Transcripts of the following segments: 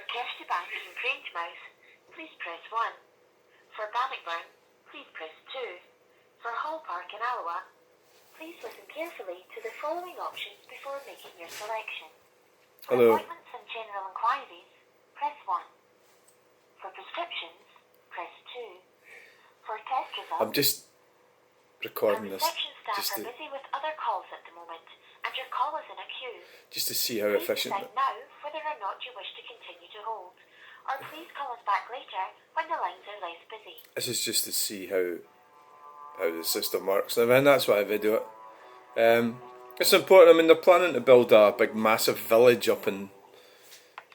Grangemouth, please press 1. For Bannockburn, please press 2. For Hall Park in Alloa, please listen carefully to the following options before making your selection. For Hello. appointments and general inquiries, press 1. For prescriptions, press 2. For test results, I'm just recording our this reception staff just are to busy with other calls at the moment, and your call is in a queue. see how Please efficient. decide now whether or not you wish to continue to hold, or please call us back later when the lines are less busy. This is just to see how the system works. I mean, that's why I video it. It's important. I mean, they're planning to build a big, massive village up in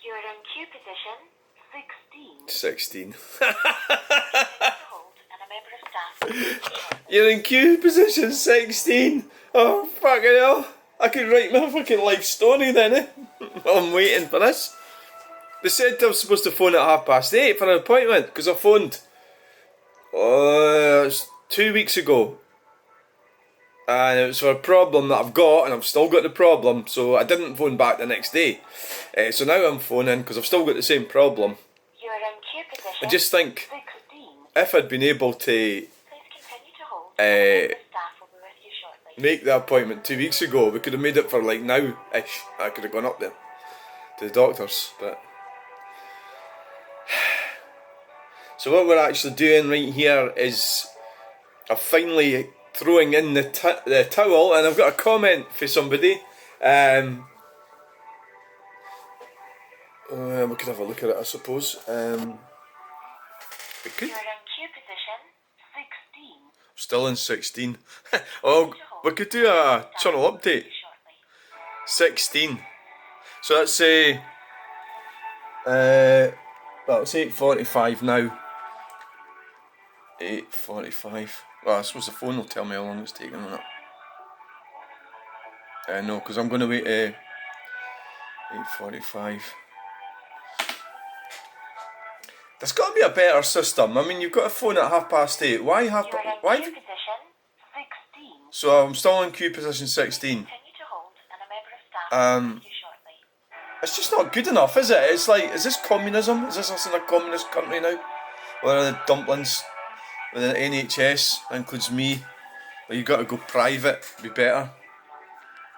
You're in queue position 16. 16. Hold, and a member of staff will be with you shortly. You're in queue position 16. Oh, fucking hell. I could write my fucking life story then, eh? I'm waiting for this. They said I was supposed to phone at 8:30 for an appointment, because I phoned it's 2 weeks ago. And it was for a problem that I've got, and I've still got the problem, so I didn't phone back the next day. So now I'm phoning, because I've still got the same problem. You're in queue position I just think, 16. if I'd been able to Please continue to hold, and a member of staff will be with you shortly. make the appointment 2 weeks ago, we could have made it for like now-ish. I could have gone up there to the doctors, but... So what we're actually doing right here is I'm finally throwing in the towel, and I've got a comment for somebody. We could have a look at it, I suppose. We could. You're in queue position 16. Still in 16. Oh, we could do a channel update. 16. So let's say, well, it's 8:45 now. 8:45. Well, I suppose the phone will tell me how long it's taking on it. No, because I'm going to wait 8:45. There's got to be a better system. I mean, you've got a phone at 8:30. Why You're in queue position 16. So I'm still in queue position 16. Continue to hold, and a member of staff will be with you shortly. It's just not good enough, is it? It's like, is this communism? Is this us in a communist country now? Where are the dumplings with the NHS? That includes me. Well, you've got to go private, be better.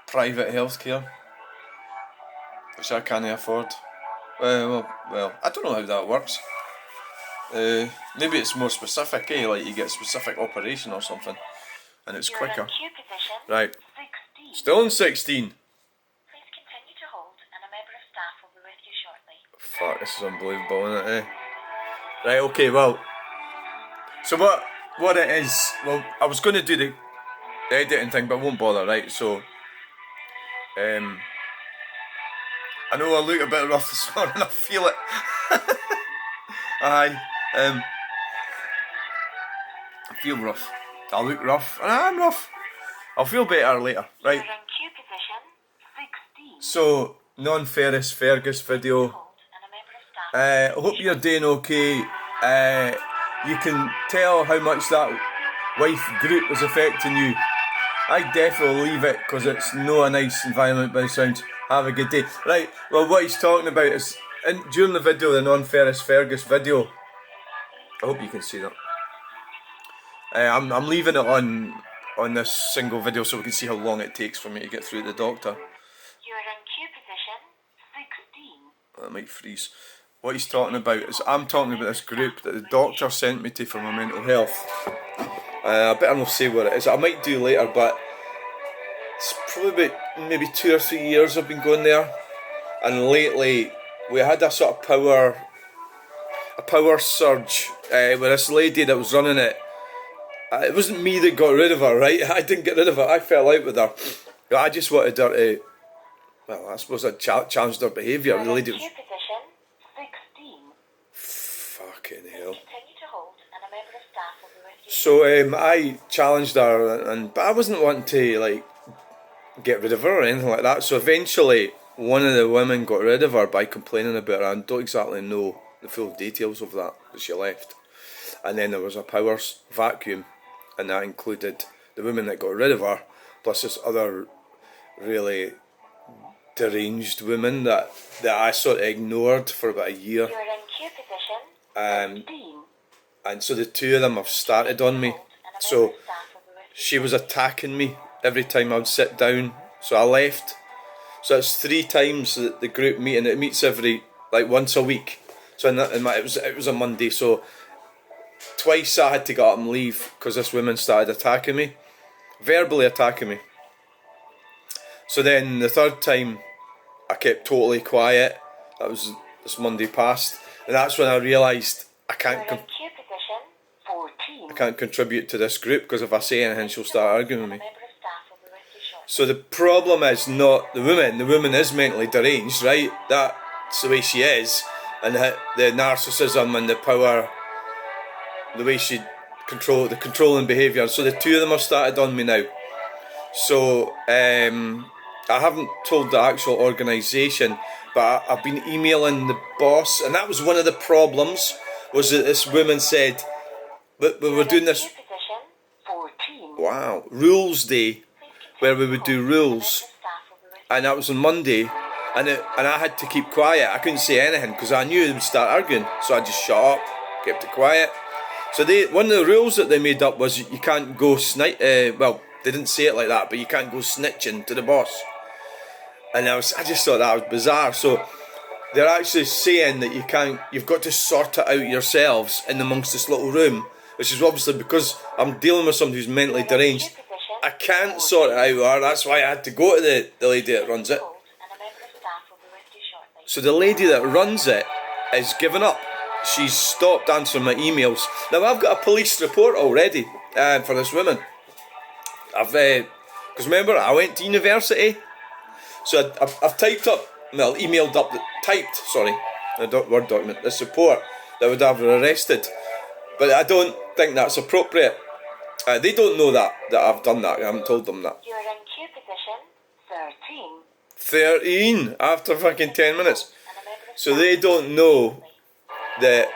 Private healthcare, which I can't afford. Well, I don't know how that works. Maybe it's more specific, eh? Like you get a specific operation or something, and it's quicker. You're in queue position Right. 16. Still in 16. Please continue to hold, and a member of staff will be with you shortly. Fuck, this is unbelievable, isn't it, eh? Right, okay, well. So what it is, well, I was going to do the editing thing, but I won't bother, right? So, I know I look a bit rough this morning, I feel it. Aye, I feel rough. I look rough, and I'm rough. I'll feel better later, right? You're in queue position 16. So, non-Ferris Fergus video. Hold, and a member of staff. I hope you're doing okay. You can tell how much that wife group is affecting you. I definitely leave it because it's no a nice environment by the sounds. Have a good day. Right, well what he's talking about is, during the video, the non-Ferris Fergus video, I hope you can see that. I'm leaving it on this single video so we can see how long it takes for me to get through the doctor. You're in queue position 16. That might freeze. What he's talking about is, I'm talking about this group that the doctor sent me to for my mental health. I better not say what it is. I might do later, but it's probably about maybe 2 or 3 years I've been going there. And lately, we had a sort of power surge with this lady that was running it. It wasn't me that got rid of her, right? I didn't get rid of her. I fell out with her. I just wanted her to, well, I suppose I challenged her behaviour. The lady was... Queue position 16. Fucking hell. Continue to hold, and a member of staff will be with you. So I challenged her, but I wasn't wanting to like get rid of her or anything like that. So eventually, one of the women got rid of her by complaining about her. I don't exactly know the full details of that, but she left. And then there was a power vacuum, and that included the woman that got rid of her, plus this other really deranged women that I sort of ignored for about a year. You're in queue position Um, 15. and so the two of them have started on me. So she was attacking me every time I would sit down. So I left. So it's 3 times the group meeting. It meets every once a week. So it was a Monday. So twice I had to get up and leave because this woman started attacking me, verbally attacking me. So then the third time I kept totally quiet. That was this Monday past, and that's when I realised I can't contribute to this group, because if I say anything she'll start arguing with me. So the problem is not the woman. The woman is mentally deranged, right? That's the way she is, and the narcissism and the power, the way she the controlling behaviour. So the two of them have started on me now. So I haven't told the actual organisation, but I've been emailing the boss, and that was one of the problems, was that this woman said, but we were doing this rules day, where we would do rules, and that was on Monday, and I had to keep quiet. I couldn't say anything because I knew they would start arguing, so I just shut up, kept it quiet. So one of the rules that they made up was you can't go well, they didn't say it like that, but you can't go snitching to the boss. And I just thought that was bizarre. So they're actually saying that you've got to sort it out yourselves in amongst this little room, which is obviously because I'm dealing with somebody who's mentally deranged. I can't sort it out with her. That's why I had to go to the lady that runs it. So the lady that runs it is giving up. She's stopped answering my emails. Now I've got a police report already for this woman. Because remember, I went to university, so I've typed up, well, emailed up, a Word document, this report that would have her arrested. But I don't think that's appropriate. They don't know that I've done that. I haven't told them that. You're in queue position 13. 13 after fucking 10 minutes. So they don't know that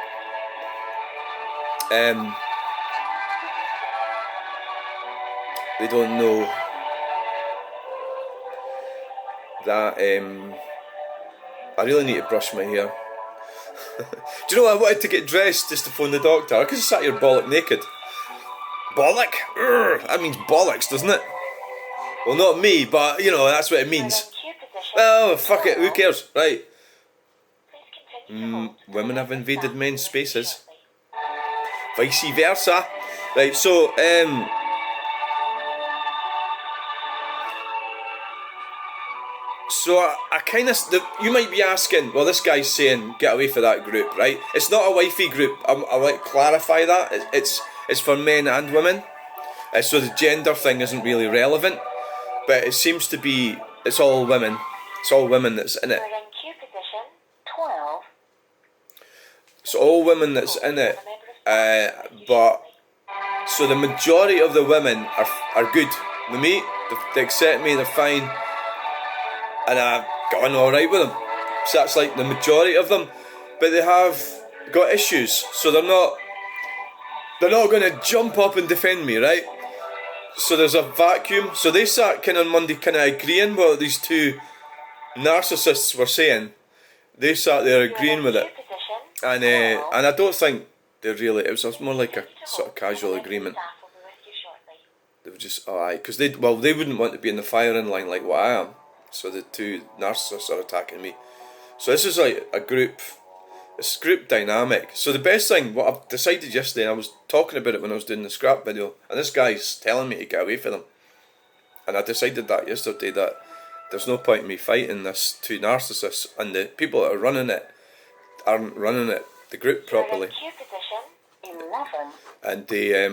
they don't know that I really need to brush my hair. Do you know, I wanted to get dressed just to phone the doctor. I could have sat here bollock naked. Bollock? Urgh, that means bollocks, doesn't it? Well, not me, but you know, that's what it means. Oh, fuck it, who cares? Right. Women have invaded men's spaces. Vice versa. Right, so I kind of, you might be asking, well, this guy's saying get away from that group, right? It's not a wifey group. I want to clarify that. It's for men and women. So the gender thing isn't really relevant, but it seems to be, it's all women. It's all women that's in it. It's all women that's in it, but so the majority of the women are good with me. They accept me, they're fine, and I've got on alright with them. So that's like the majority of them, but they have got issues, so they're not going to jump up and defend me, right? So there's a vacuum. So they sat kind of on Monday kind of agreeing with what these two narcissists were saying. They sat there agreeing with it. And I don't think they really, it was more like a sort of casual agreement. They were just, because they wouldn't want to be in the firing line like what I am. So the two narcissists are attacking me. So this is like it's group dynamic. So the best thing, what I've decided yesterday, and I was talking about it when I was doing the scrap video, and this guy's telling me to get away from them. And I decided that yesterday, that there's no point in me fighting this two narcissists, and the people that are running it aren't running the group properly. And they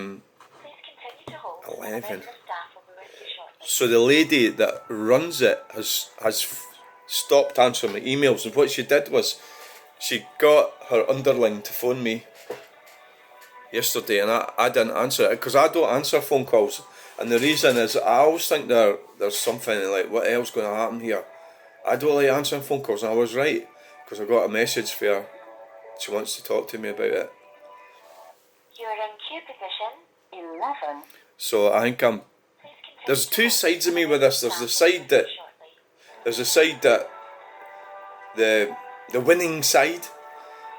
11. So the lady that runs it has stopped answering my emails, and what she did was she got her underling to phone me yesterday, and I didn't answer it because I don't answer phone calls, and the reason is I always think there's something like, what else going to happen here. I don't like answering phone calls, and I was right, because I got a message for her. She wants to talk to me about it. You're in queue position 11. So I think there's two sides of me with this. There's the side that there's a side that the winning side.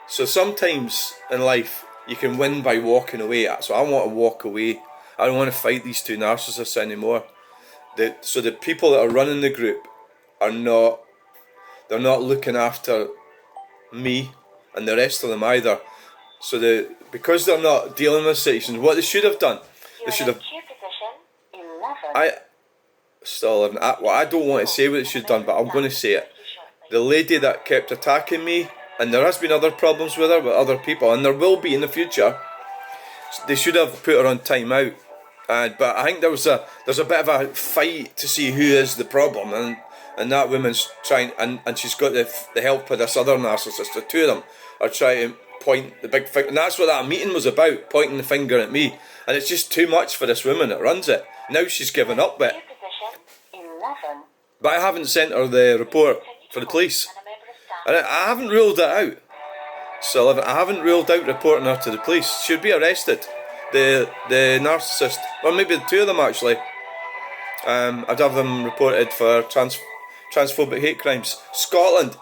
So sometimes in life you can win by walking away. So I want to walk away. I don't want to fight these two narcissists anymore. So the people that are running the group are not. They're not looking after me and the rest of them either. So because they're not dealing with situations, what they should have done, they should have. I don't want to say what they should have done, but I'm going to say it. The lady that kept attacking me, and there has been other problems with her with other people, and there will be in the future. They should have put her on time out. But I think there's a bit of a fight to see who is the problem, and that woman's trying, and she's got the help of this other narcissist. The two of them are trying to point the big finger, and that's what that meeting was about, pointing the finger at me. And it's just too much for this woman that runs it. Now she's given up it. But I haven't sent her the report for the police. And I haven't ruled it out. So I haven't ruled out reporting her to the police. She'd be arrested. The narcissist, or maybe the two of them actually. I'd have them reported for transphobic hate crimes. Scotland,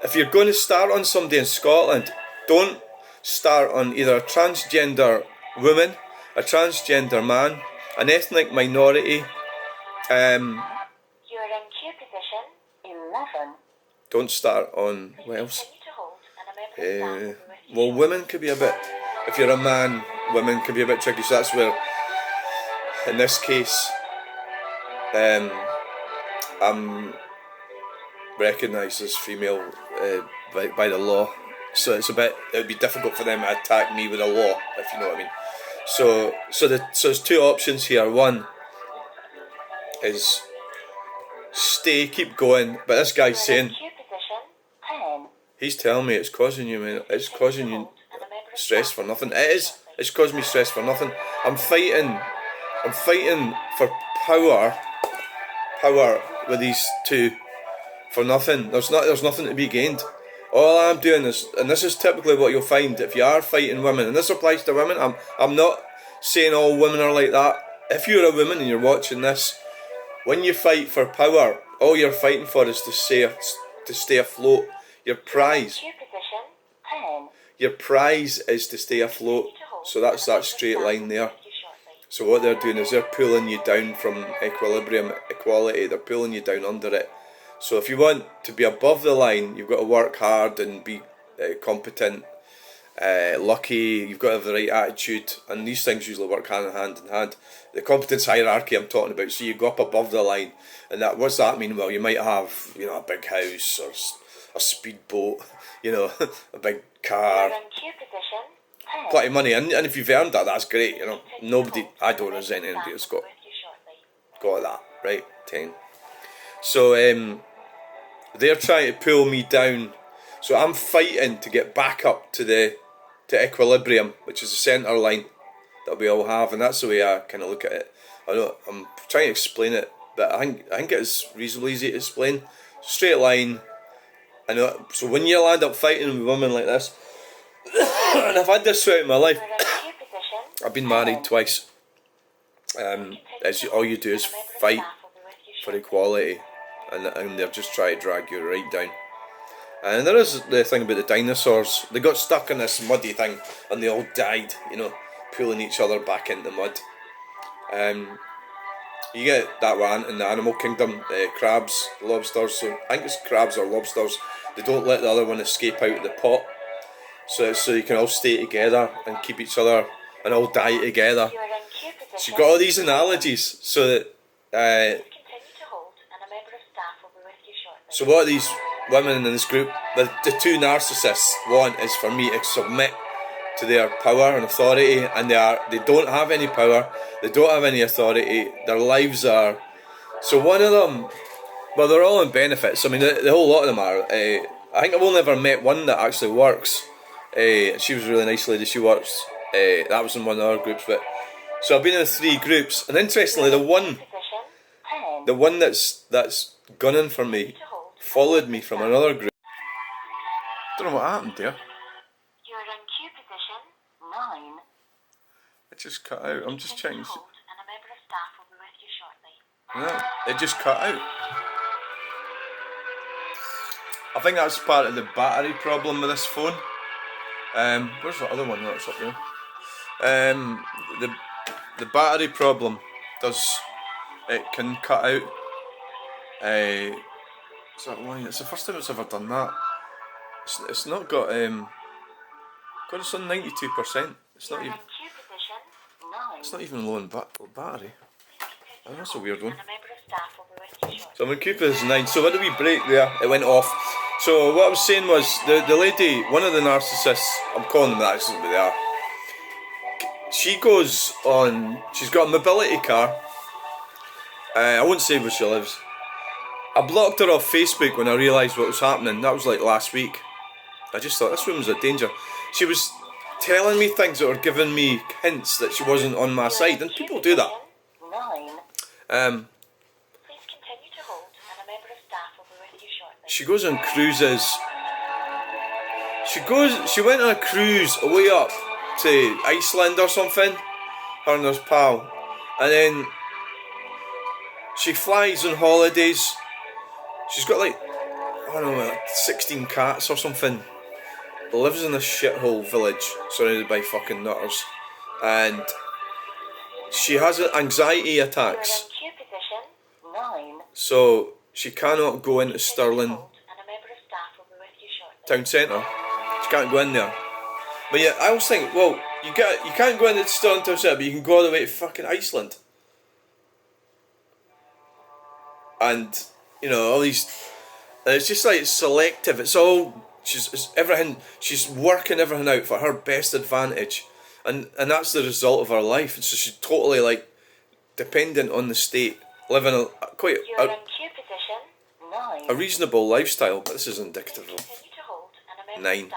if you're going to start on somebody in Scotland, don't start on either a transgender woman, a transgender man, an ethnic minority. You're in queue position 11. Don't start on what else? Well, women could be a bit. If you're a man, women can be a bit tricky. So that's where, in this case, I'm recognised as female by the law. So it would be difficult for them to attack me with a law, if you know what I mean. So there's two options here. One is keep going, but this guy's saying, he's telling me it's causing you stress for nothing. It is. It's causing me stress for nothing. I'm fighting for power with these two for nothing. There's nothing to be gained. All I'm doing is, and this is typically what you'll find if you are fighting women, and this applies to women. I'm not saying all women are like that. If you're a woman and you're watching this, when you fight for power, all you're fighting for is to stay afloat. Your prize is to stay afloat. So that's that straight line there. So what they're doing is they're pulling you down from equality. They're pulling you down under it. So if you want to be above the line, you've got to work hard and be competent, lucky. You've got to have the right attitude, and these things usually work hand in hand. The competence hierarchy I'm talking about. So you go up above the line, and what's that mean? Well, you might have a big house or a speedboat, a big car, plenty of money, and if you've earned that, that's great. I don't resent anybody that's got that, right? 10. So they're trying to pull me down. So I'm fighting to get back up to equilibrium, which is the centre line that we all have, and that's the way I kind of look at it. I'm trying to explain it, but I think it's reasonably easy to explain. Straight line. So when you land up fighting with women like this, and I've had this throughout my life. I've been married twice. All you do is fight for equality, and they're just trying to drag you right down. And there is the thing about the dinosaurs. They got stuck in this muddy thing, and they all died. Pulling each other back into the mud. You get that one in the animal kingdom. Crabs, lobsters. So I think it's crabs or lobsters. They don't let the other one escape out of the pot. So you can all stay together and keep each other and all die together. So you've got all these analogies. So that so what these women in this group, the two narcissists want is for me to submit to their power and authority, and they don't have any power, they don't have any authority, their lives are. So one of them, well, they're all in benefits. I mean, the whole lot of them are. I think I've only ever met one that actually works. She was a really nice lady. She works. That was in one of our groups, but so I've been in 3 groups, and interestingly, the one that's gunning for me followed me from another group. Don't know what happened there. You're in queue position 9. It just cut out. I'm just checking. And a member of staff will be with you shortly. No, it just cut out. I think that's part of the battery problem with this phone. Where's the other one that's up there? The battery problem it can cut out. Is that why? It's the first time it's ever done that. It's not got got us on 92%. It's not even. It's not even low in battery. Oh, that's a weird one. So I'm in queue position 9. So when did we break there? It went off. So what I was saying was the lady, one of the narcissists, I'm calling them that, this is what they are. She goes on. She's got a mobility car. I won't say where she lives. I blocked her off Facebook when I realised what was happening. That was like last week. I just thought this woman's a danger. She was telling me things that were giving me hints that she wasn't on my side, and people do that. Please continue to hold, and a member of staff will be with you shortly. She goes on cruises. She went on a cruise away up to Iceland or something. Her and her pal, and then she flies on holidays. She's got like, I don't know, like 16 cats or something. Lives in a shithole village surrounded by fucking nutters, and she has anxiety attacks. So she cannot go into Stirling town centre. She can't go in there. But yeah, I always think, well, you can't go into Stirling town centre, but you can go all the way to fucking Iceland. And you know all these. It's just like it's selective. It's all. She's working everything out for her best advantage, and that's the result of her life. And so she's totally like dependent on the state, living a reasonable lifestyle. But this is indicative of 9.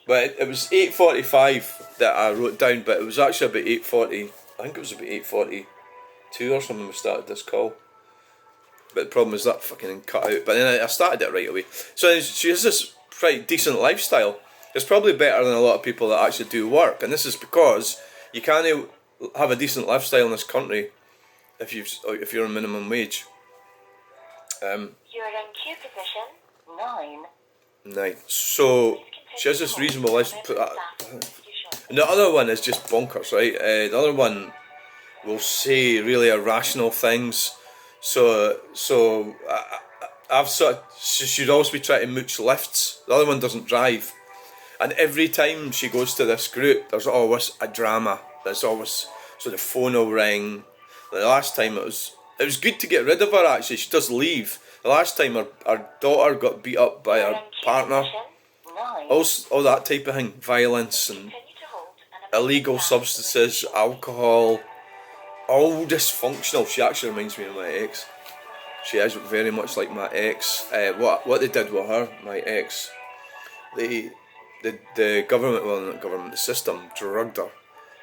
But it was 8:45 that I wrote down, but it was actually about 8:40. I think it was about 8:42 or something. We started this call. But the problem is that fucking cut out. But then I started it right away. So she has this pretty decent lifestyle. It's probably better than a lot of people that actually do work. And this is because you can't have a decent lifestyle in this country if you're on minimum wage. You're in queue position 9. 9. So she has this reasonable lifestyle. And the other one is just bonkers, right? The other one will say really irrational things. So I've sort of, she'd always be trying to mooch lifts. The other one doesn't drive, and every time she goes to this group, there's always a drama. There's always, so the phone will ring. The last time it was good to get rid of her. Actually, she does leave. The last time her daughter got beat up by her partner. All that type of thing, violence and illegal substances, alcohol. All dysfunctional. She actually reminds me of my ex. She is very much like my ex. What they did with her, my ex, the government, well not government, the system drugged her,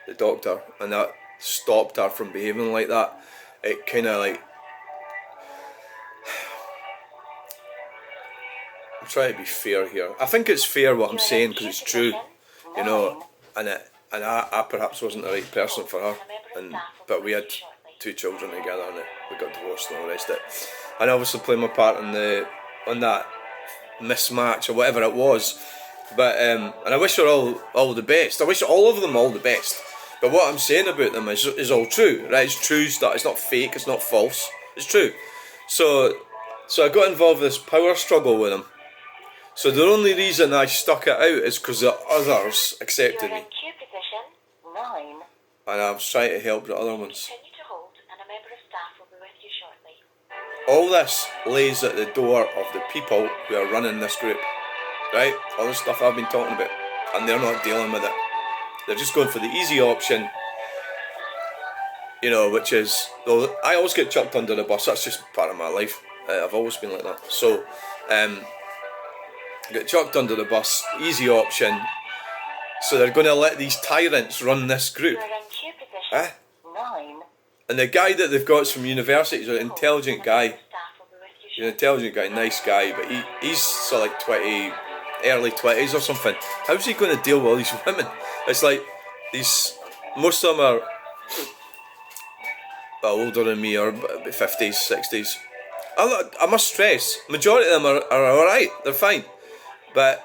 the doctor, and that stopped her from behaving like that. It kind of like, I'm trying to be fair here. I think it's fair what I'm saying because it's true, you know, and I perhaps wasn't the right person for her. But we had 2 children together, and we got divorced and all the rest of it. And I obviously played my part on that mismatch or whatever it was. But and I wish her all the best. I wish all of them all the best. But what I'm saying about them is all true, right? It's true stuff. It's not fake. It's not false. It's true. So I got involved in this power struggle with them. So the only reason I stuck it out is because the others accepted me. And I was trying to help the other ones. All this lays at the door of the people who are running this group, right? All the stuff I've been talking about, and they're not dealing with it. They're just going for the easy option, you know, which is, though I always get chucked under the bus. That's just part of my life. I've always been like that. So, get chucked under the bus, easy option. So they're going to let these tyrants run this group. And the guy that they've got is from university. He's an intelligent guy. He's an intelligent guy, nice guy, but he's sort of like 20, early 20s or something. How's he going to deal with all these women? It's like most of them are older than me, or 50s, 60s. I must stress, majority of them are alright, they're fine. But,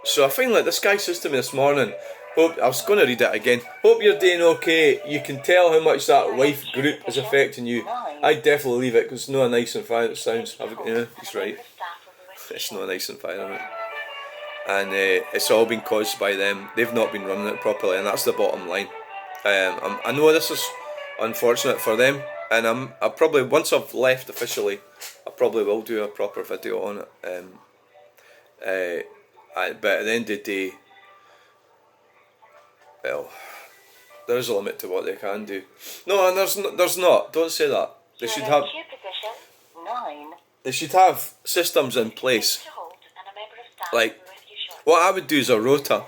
so I find like this guy says to me this morning, I was going to read it again. Hope you're doing okay. You can tell how much that wife group is affecting you. I'd definitely leave it because it's not a nice environment. It sounds, yeah, he's right. It's not a nice environment. And it's all been caused by them. They've not been running it properly, and that's the bottom line. I know this is unfortunate for them, and I probably, once I've left officially, I probably will do a proper video on it. But at the end of the day, well, there is a limit to what they can do. No, and there's not. Don't say that. They should have. They should have systems in place. Like, what I would do is a rota.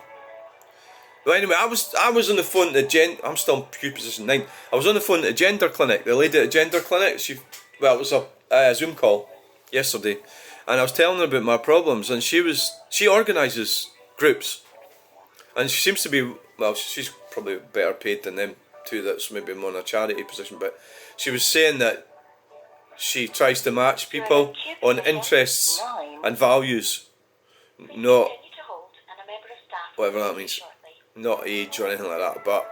Well, anyway, I was on the phone to I'm still in queue position 9. I was on the phone to the gender clinic. The lady at the gender clinic, it was a Zoom call yesterday, and I was telling her about my problems, and she organises groups, and she seems to be, well, she's probably better paid than them two. That's maybe more in a charity position, but she was saying that she tries to match people on interests and values, not whatever that means, not age or anything like that. But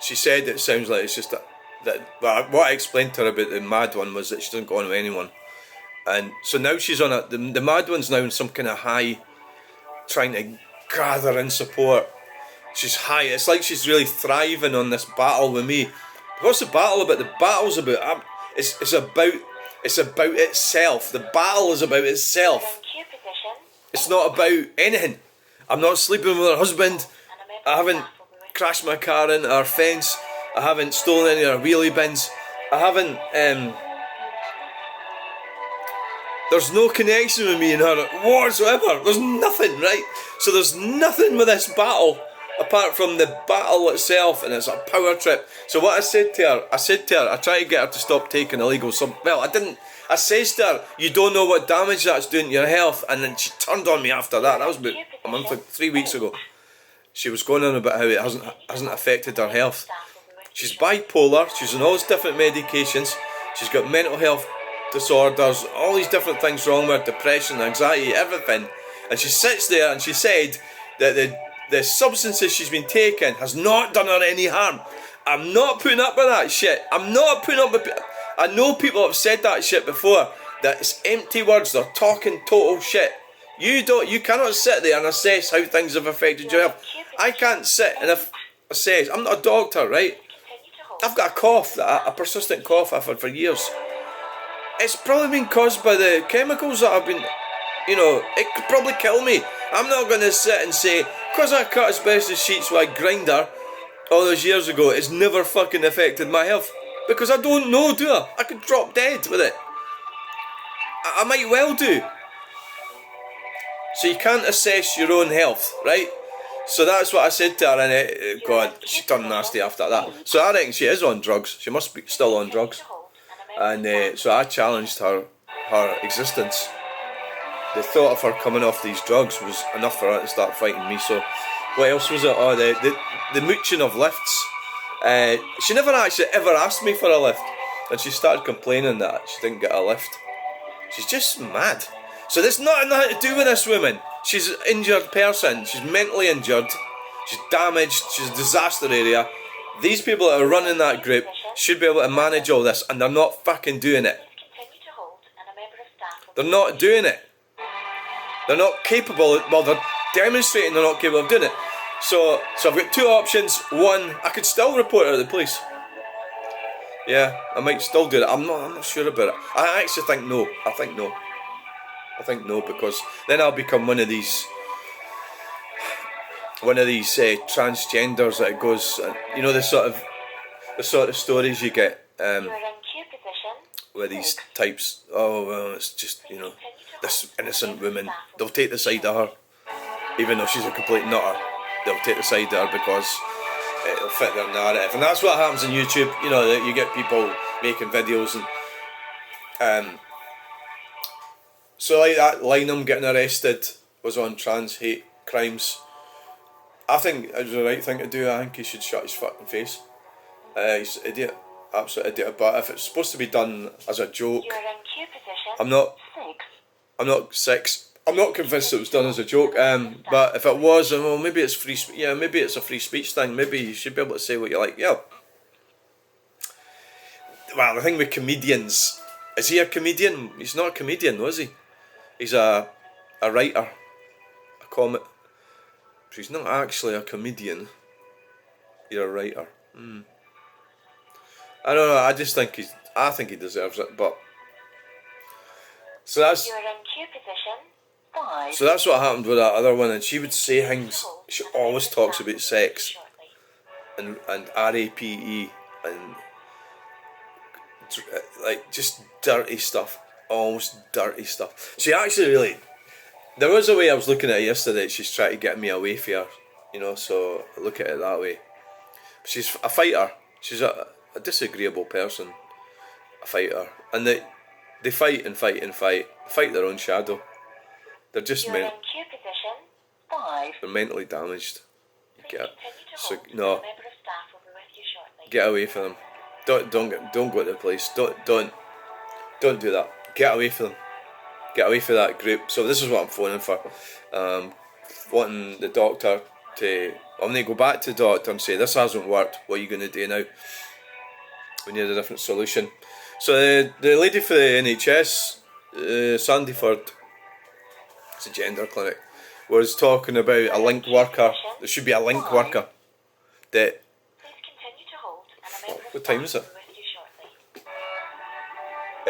she said it sounds like it's just that what I explained to her about the mad one was that she doesn't go on with anyone, and so now she's on the mad one's now in some kind of high, trying to gather in support. She's high. It's like she's really thriving on this battle with me. What's the battle about? The battle's about. It's about itself. The battle is about itself. It's not about anything. I'm not sleeping with her husband. I haven't crashed my car into her fence. I haven't stolen any of her wheelie bins. I haven't. There's no connection with me and her whatsoever. There's nothing, right? So there's nothing with this battle apart from the battle itself, and it's a power trip. So what I said to her, I tried to get her to stop taking illegal well, I didn't. I says to her, you don't know what damage that's doing to your health, and then she turned on me after that. That was about a month, 3 weeks ago. She was going on about how it hasn't affected her health. She's bipolar, she's on all these different medications, she's got mental health disorders, all these different things wrong with her, depression, anxiety, everything. And she sits there and she said that the substances she's been taking has not done her any harm. I'm not putting up with that shit. I'm not putting up with it. I know people have said that shit before, that it's empty words, they're talking total shit. You cannot sit there and assess how things have affected your health. I can't sit and assess. I'm not a doctor, right? I've got a cough, a persistent cough I've had for years. It's probably been caused by the chemicals that I've been, it could probably kill me. I'm not going to sit and say, because I cut asbestos sheets with a grinder all those years ago, it's never fucking affected my health. Because I don't know, do I? I could drop dead with it. I might well do. So you can't assess your own health, right? So that's what I said to her, and God, she turned nasty after that. So I reckon she is on drugs. She must be still on drugs. And so I challenged her existence. The thought of her coming off these drugs was enough for her to start fighting me. So what else was it? Oh, the mooching of lifts. She never actually ever asked me for a lift, and she started complaining that she didn't get a lift. She's just mad. So there's nothing to do with this woman. She's an injured person. She's mentally injured. She's damaged. She's a disaster area. These people that are running that group should be able to manage all this, and they're not fucking doing it. They're not doing it. They're not capable. Well, they're demonstrating they're not capable of doing it. So I've got two options. One, I could still report her to the police. Yeah, I might still do it. I'm not sure about it. I actually think no. I think no, because then I'll become one of these transgenders that goes, the sort of stories you get with these types. Oh well, it's just this innocent woman. They'll take the side of her, even though she's a complete nutter. They'll take the side of her because it'll fit their narrative, and that's what happens on YouTube. That you get people making videos and so like that Linehan getting arrested was on trans hate crimes. I think it was the right thing to do. I think he should shut his fucking face. He's an idiot. absolutely idiot. But if it's supposed to be done as a joke, You are in queue position I'm not 6. I'm not convinced it was done as a joke. But if it was, well, maybe it's free. Yeah, maybe it's a free speech thing. Maybe you should be able to say what you like. Yeah. Well, the thing with comedians, is he a comedian? He's not a comedian, was he? He's a writer, a comic. He's not actually a comedian. You're a writer. I don't know. I think he deserves it. But so that's You are in queue position 5. so that's what happened with that other one. And she would say things. She always talks about sex and rape and like just dirty stuff. Almost dirty stuff. She actually really. There was a way I was looking at it yesterday. She's trying to get me away from her, you know. So I look at it that way. She's a fighter. She's a disagreeable person, a fighter, and they fight and fight and fight their own shadow. They're just You are in queue position 5. they're mentally damaged. You Please get continue to so hold. A no, member of staff will be with you shortly. get away from them. Don't go to the place. Don't do that. Get away from them. Get away from that group. So this is what I'm phoning for. Wanting the doctor to. I'm going to go back to the doctor and say this hasn't worked. What are you going to do now? We need a different solution. So the lady for the NHS, Sandyford, it's a gender clinic, was talking about a link worker. There should be a link worker. That Please continue to hold. And a member of what staff time is it? will be with you shortly.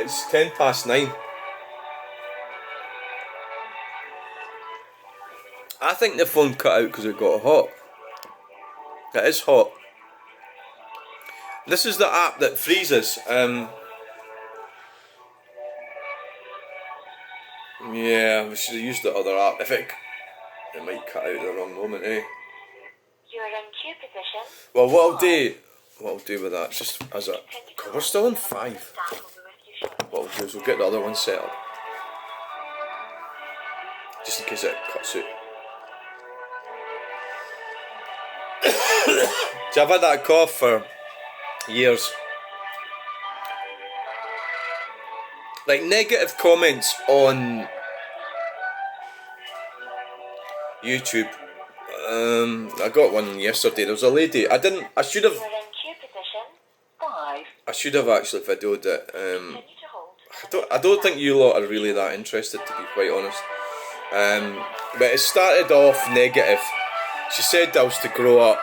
It's 9:10. I think the phone cut out because it got hot. It is hot. This is the app that freezes. Yeah, we should have used the other app. If it might cut out at the wrong moment, eh? You are in queue position. Well, what I'll do with that, just as a, God, we're still in 5. Staff will be with you shortly. What I'll do is we'll get the other one set up, just in case it cuts out. So I've had that cough for years. Like negative comments on YouTube. I got one yesterday. There was a lady. I should have. You are in queue position 5. I should have actually videoed it. Continue to hold. I don't think you lot are really that interested, to be quite honest. But it started off negative. She said I was to grow up.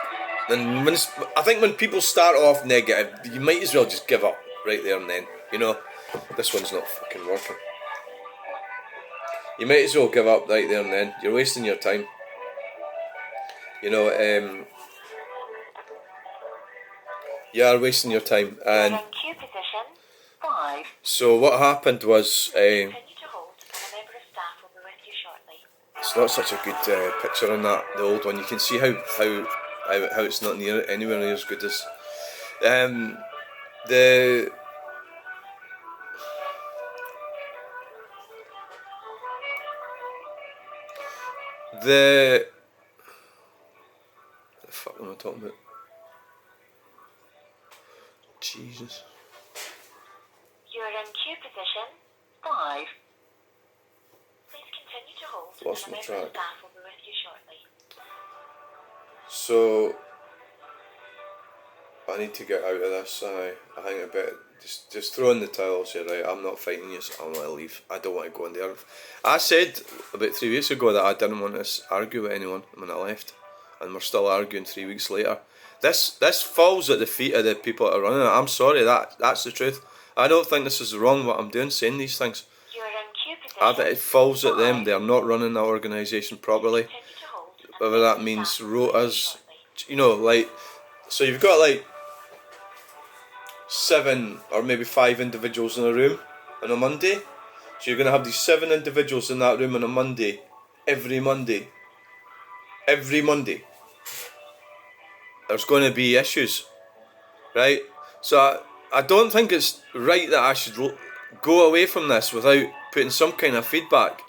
And I think when people start off negative, you might as well just give up right there and then. You know, this one's not fucking working. You might as well give up right there and then. You're wasting your time. You know, you are wasting your time. You are in And queue position 5. so what happened was, Continue to hold, and a member of staff will be with you shortly. it's not such a good picture on that, the old one. You can see how it's not anywhere near as good as the fuck am I talking about? Jesus. You are in queue position 5. Please continue to hold, Lost and my a member of track. staff will be with you shortly. So I need to get out of this. I think I better just throw in the towel. Say right, I'm not fighting you. So I'm gonna leave. I don't want to go in there. I said about 3 weeks ago that I didn't want to argue with anyone when I left, and we're still arguing 3 weeks later. This falls at the feet of the people that are running it. I'm sorry, that's the truth. I don't think this is wrong what I'm doing, saying these things. You are in queue I position think it falls at them. 5. They are not running the organisation properly. Continue to hold, and a Whether member that of means staff will be with you rotas, shortly. you know, like, so you've got like 7 or maybe 5 individuals in a room on a Monday. So you're going to have these 7 individuals in that room on a Monday, every Monday. Every Monday. There's going to be issues, right? So I don't think it's right that I should go away from this without putting some kind of feedback.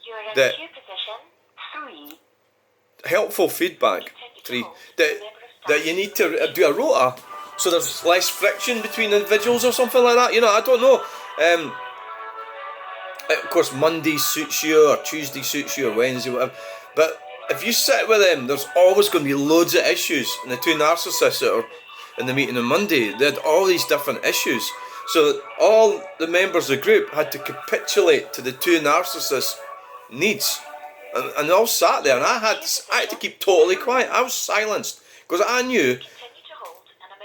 You are in That queue position 3. helpful feedback. 3 that you need to do a rota. so there's less friction between individuals or something like that. You know, I don't know. Of course, Monday suits you, or Tuesday suits you, or Wednesday, whatever. But if you sit with them, there's always going to be loads of issues. And the two narcissists that are in the meeting on Monday, they had all these different issues. So all the members of the group had to capitulate to the two narcissists' needs. And they all sat there, and I had to keep totally quiet. I was silenced, because I knew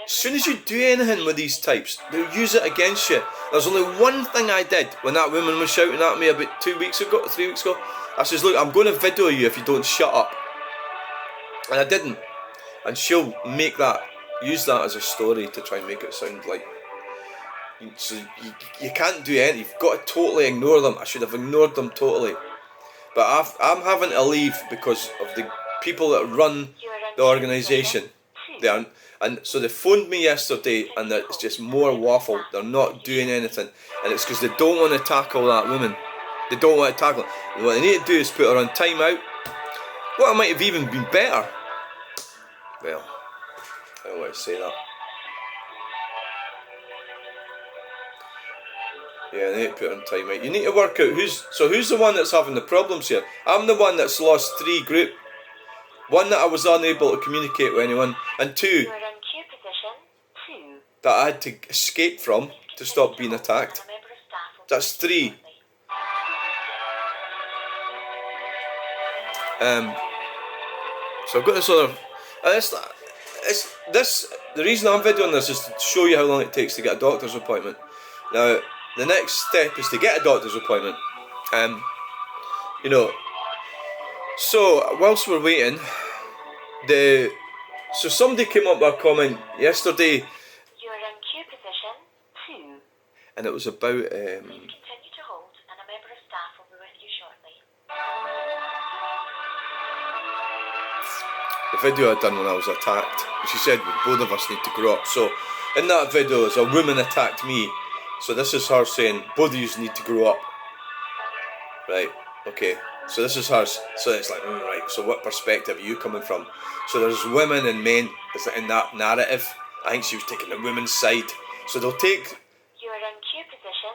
as soon as you do anything with these types, they'll use it against you. There's only one thing I did when that woman was shouting at me about 3 weeks ago. I says, look, I'm going to video you if you don't shut up. And I didn't. And she'll use that as a story to try and make it sound like... So you can't do anything. You've got to totally ignore them. I should have ignored them totally. But I'm having to leave because of the people that run the organisation. And so they phoned me yesterday, and it's just more waffle. They're not doing anything, and it's because they don't want to tackle that woman. They don't want to tackle her. And what they need to do is put her on time out. What might have even been better. Well, I don't want to say that. Yeah, they need to put her on time out. You need to work out who's the one that's having the problems here. I'm the one that's lost 3 group. 1, that I was unable to communicate with anyone, and 2, that I had to escape from to stop being attacked. That's 3. So I've got this other... The reason I'm videoing this is to show you how long it takes to get a doctor's appointment. Now, the next step is to get a doctor's appointment. You know, so whilst we're waiting, so somebody came up with a comment yesterday. You are in queue position 2. And it was about Please continue to hold, and a member of staff will be with you shortly. the video I done when I was attacked. She said both of us need to grow up. So in that video, as a woman attacked me. So this is her saying both of you need to grow up. Right, okay. So this is hers. So it's like, right, so what perspective are you coming from? So there's women and men in that narrative. I think she was taking the women's side. So they'll take... You are in queue position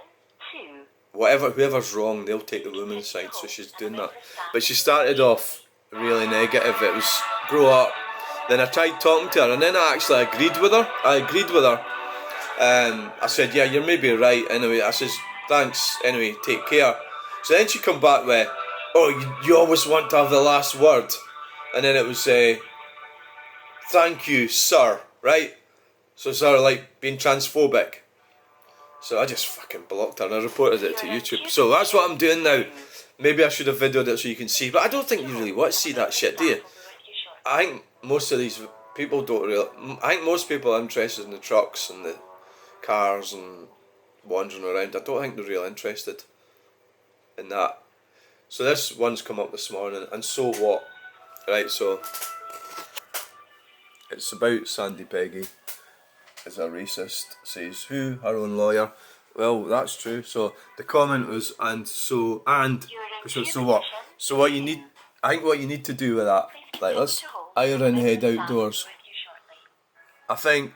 2. Whoever's wrong, they'll take the women's side. So she's doing that. But she started off really negative. It was grow up. Then I tried talking to her, and then I actually agreed with her. I said, yeah, you're maybe right. Anyway, I says, thanks. Anyway, take care. So then she come back with, oh, you always want to have the last word. And then it was, thank you, sir, right? So sort of like being transphobic. So I just fucking blocked her and I reported it to YouTube. So that's what I'm doing now. Maybe I should have videoed it so you can see. But I don't think you really want to see that shit, do you? I think most of these people don't really... I think most people are interested in the trucks and the cars and wandering around. I don't think they're real interested in that. So this one's come up this morning, and so what? Right, so it's about Sandy Peggy is a racist, says who? Her own lawyer. Well, that's true. So the comment was, so what? So what you need, I think what you need to do with that, like let's Iron Head outdoors. I think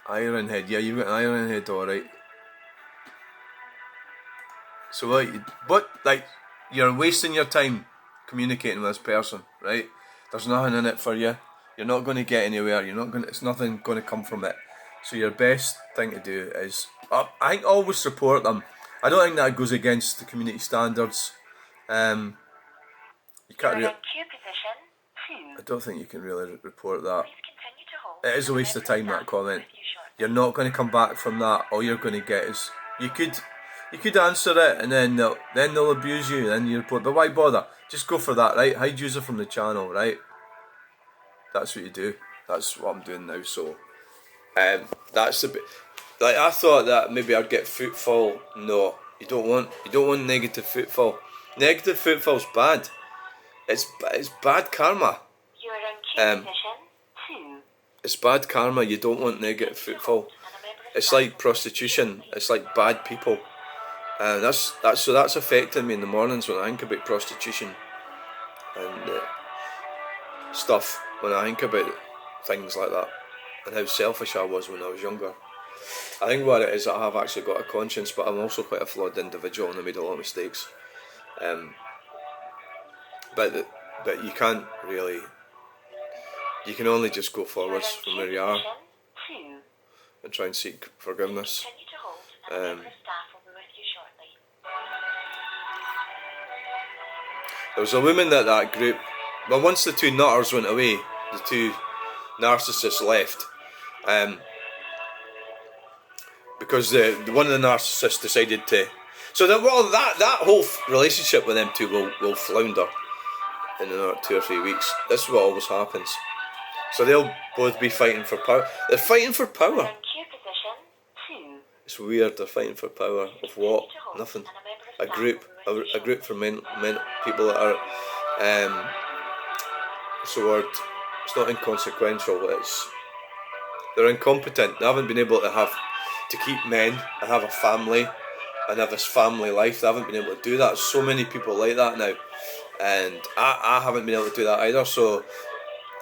Iron Head, yeah, you've got an Iron Head, alright. So like, you're wasting your time communicating with this person, right? There's nothing in it for you. You're not going to get anywhere. It's nothing going to come from it. So your best thing to do is, I think, always support them. I don't think that goes against the community standards. You can't really... I don't think you can really report that. It is a waste of time, that comment. You're not going to come back from that. All you're going to get is, you could answer it, and then they'll abuse you, then you report. But why bother? Just go for that, right? Hide user from the channel, right? That's what you do. That's what I'm doing now. So, that's a bit. Like, I thought that maybe I'd get footfall. No, you don't want negative footfall. Negative footfall's bad. It's bad karma. You are in queue position 2. It's bad karma. You don't want negative footfall. It's like prostitution. It's like bad people. That's affecting me in the mornings when I think about prostitution and stuff. When I think about things like that, and how selfish I was when I was younger. I think what it is, I have actually got a conscience, but I'm also quite a flawed individual and I made a lot of mistakes. But you can't really, you can only just go forwards from where you are and try and seek forgiveness. Continue to hold, and a member of staff will be with you shortly. There was a woman that group, well, once the two nutters went away, the two narcissists left, because the one of the narcissists decided to, so that whole relationship with them two will flounder in another 2 or 3 weeks. This is what always happens. So they'll both be fighting for power. They're fighting for power. In queue position 2. It's weird. They're fighting for power of what? Nothing. A group for men people that are what's the word? It's not inconsequential. They're incompetent. They haven't been able to keep men and have a family and have this family life. They haven't been able to do that. There's so many people like that now, and I haven't been able to do that either. So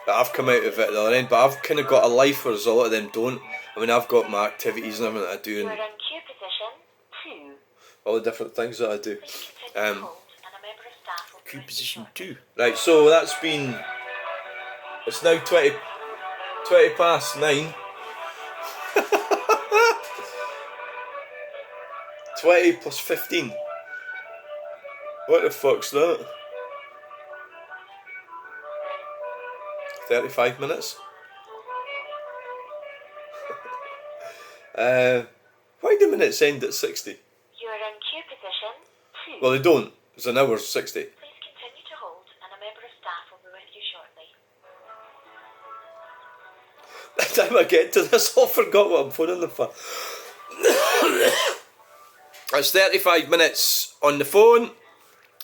I've come out of it at the other end, but I've kind of got a life, whereas a lot of them don't. I mean, I've got my activities and everything that I do, You and are in queue position 2. all the different things that I do. Please continue to hold, and a member of staff will be Queue with you position shortly. 2. Right, so that's been. It's now 20 past 9. 20 plus 15. What the fuck's that? 35 minutes? Why do minutes end at 60? You are in queue position 2. Well, they don't. It's an hour 60. Please continue to hold, and a member of staff will be with you shortly. By the time I get to this, I forgot what I'm phoning them for. It's 35 minutes on the phone,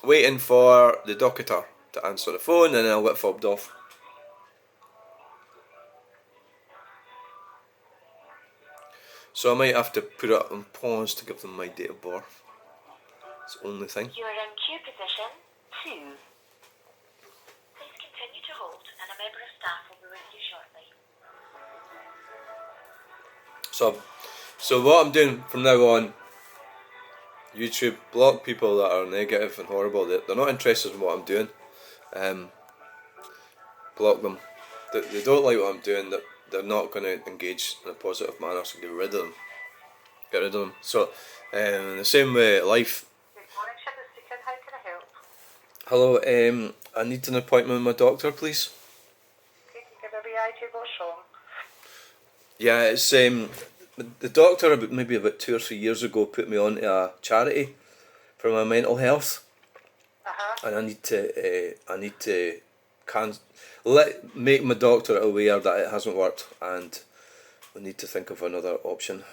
waiting for the doctor to answer the phone, and then I'll get fobbed off. So I might have to put it on pause to give them my date of birth. It's the only thing. You are in queue position 2. Please continue to hold, and a member of staff will be with you shortly. So what I'm doing from now on, YouTube, block people that are negative and horrible. They're not interested in what I'm doing. Block them. They don't like what I'm doing. They're not going to engage in a positive manner, so get rid of them. Get rid of them. So, in the same way, life. Good morning, Shipper speaking. How can I help? Hello, I need an appointment with my doctor, please. Okay, can you give a wee idea what's wrong? Yeah, it's the doctor maybe about 2 or 3 years ago put me on to a charity for my mental health, and I need to make my doctor aware that it hasn't worked, and we need to think of another option.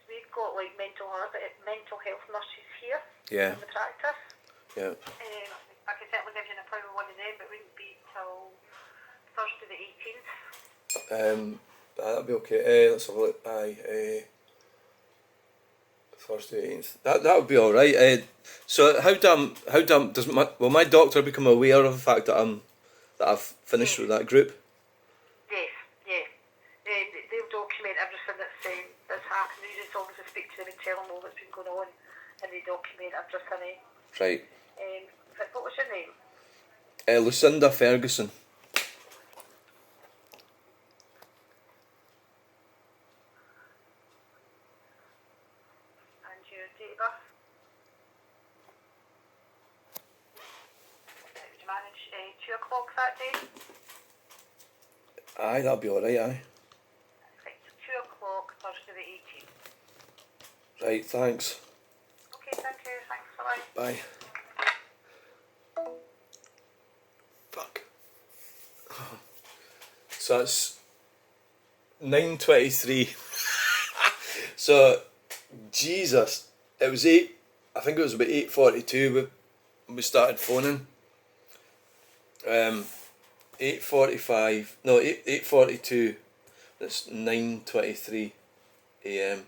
We've got like mental health nurses here Yeah, in the practice. yeah. I could certainly give you an appointment with one of them, but it wouldn't be till Thursday the 18th. That'll be okay. Let's have a look. Thursday 18th. That would be all right. So how does will my doctor become aware of the fact that I've finished with that group? Yes, yeah. They'll document everything that's happened. You just obviously speak to them and tell them all that's been going on, and they document everything. Right. What was your name? Lucinda Ferguson. And your date of birth? Would you manage 2 o'clock that day? Aye, that'll be all right. Aye. Right, so 2 o'clock, Thursday the 18th. Right. Thanks. Okay, thank you. Thanks, bye. Bye. Fuck. So it's 9:23. So, Jesus, it was 8. I think it was about 8:42 when we started phoning. 8:45. No, 8:42. It's 9:23 a.m.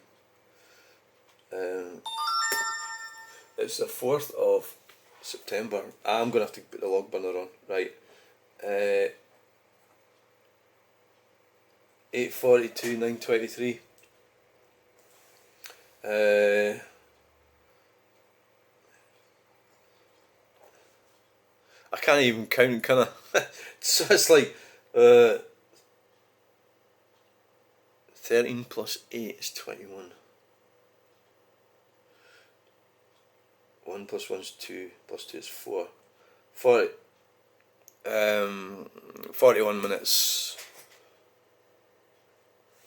It's the 4th of September. I'm going to have to put the log burner on. Right. 8:42, 9:23. I can't even count, can I? So it's like 13 plus 8 is 21. 1 plus 1 is 2, plus 2 is 4. 41 minutes.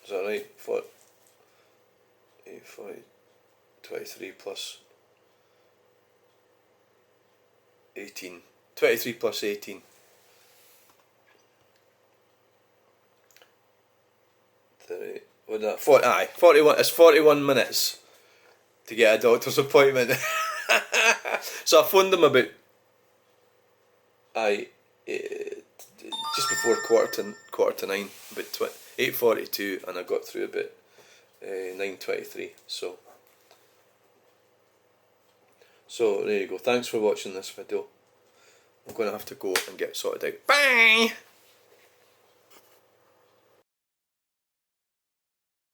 Is that right? 23 plus 18. 23 plus 18. 30, what that? 40, aye, 41. It's 41 minutes to get a doctor's appointment. So I phoned them about just before quarter to 9, about 8:42, and I got through about 9:23. So there you go. Thanks for watching this video. I'm going to have to go and get sorted out. Bye!